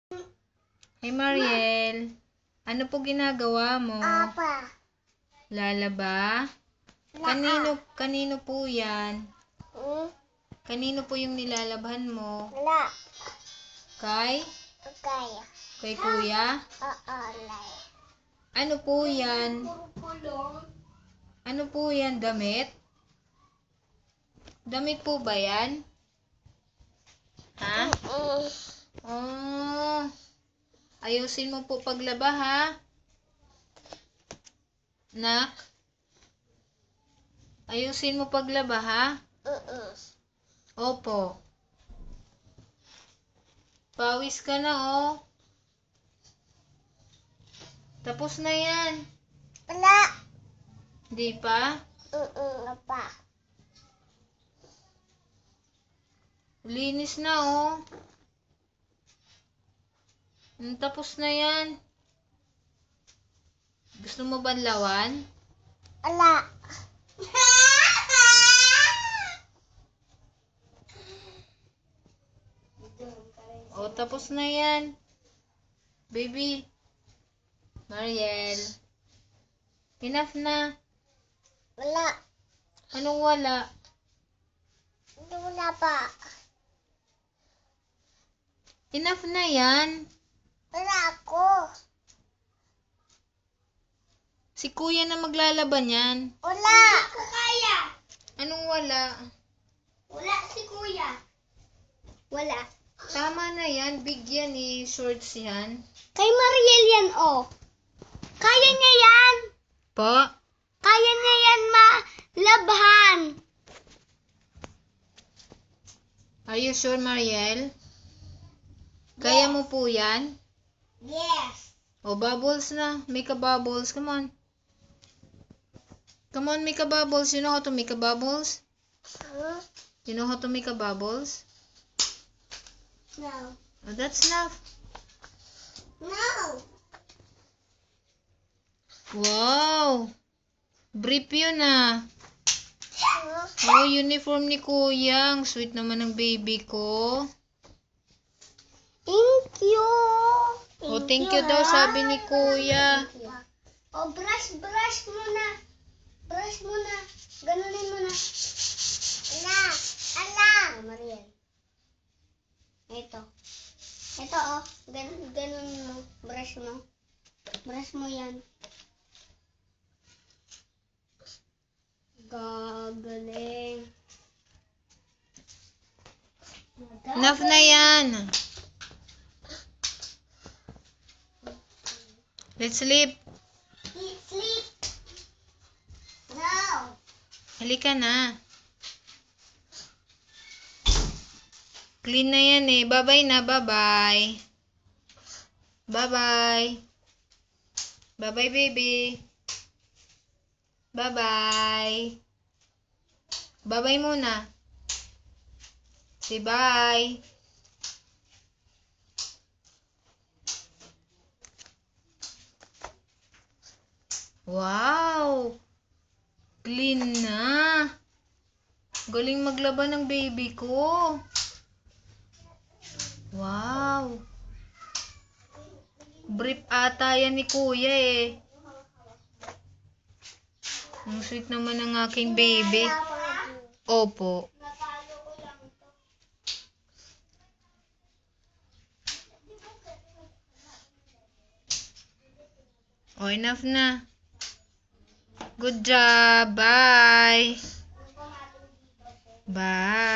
Hey Mariel, ano po ginagawa mo? Apa. Lalaba? Kanino po yan? Kanino po yung nilalabhan mo? Wala. Kay? Kaya. Kay kuya? Oo, lay. Ano po yan? Ano po yan? Damit? Damit po ba yan? Ha? Oh. Ayusin mo po paglaba ha? Nak? Ayusin mo paglaba ha? Opo. Pawis ka na oh. Tapos na yan. Wala. Di pa? Apa. Linis na oh. Tapos na yan. Gusto mo banlawan? Wala. O, tapos na yan. Baby. Mariel. Enough na. Wala. Anong wala? Wala pa. Enough na yan. Wala ako. Si kuya na maglalaban yan. Wala. Hindi ko kaya. Anong wala? Wala si kuya. Wala. Tama na yan. Big yan eh. Shorts yan. Kay Mariel yan, oh. Kaya niya yan. Po? Kaya niya yan malabhan. Are you sure, Mariel? Kaya mo po yan? Yes. O, bubbles na. Make a bubbles. Come on. Come on, make a bubbles. You know how to make a bubbles? You know how to make a bubbles? No. Oh, that's enough. No. Wow! Brief yun ah. Oh, uniform ni kuya. Ang sweet naman ng baby ko. Thank you. Oh, thank you daw sabi ni kuya. Oh, brush muna. Brush muna. Ganunin mo na. Ala. Oh, Mariel. Ito, oh. Ganun mo. Brush mo. Brush mo yan. Gagaling. Enough na yan. Let's sleep. Sleep. No. Halika na. Clean na yan eh. Bye-bye na. Bye-bye. Bye-bye. Bye-bye, baby. Bye-bye. Bye-bye muna. Say bye. Wow! Clean na. Galing maglaba ng baby ko. Wow! Brief ata yan ni kuya eh. Ang sweet naman ng aking baby. Opo. Oh, enough na. Good job. Bye. Bye.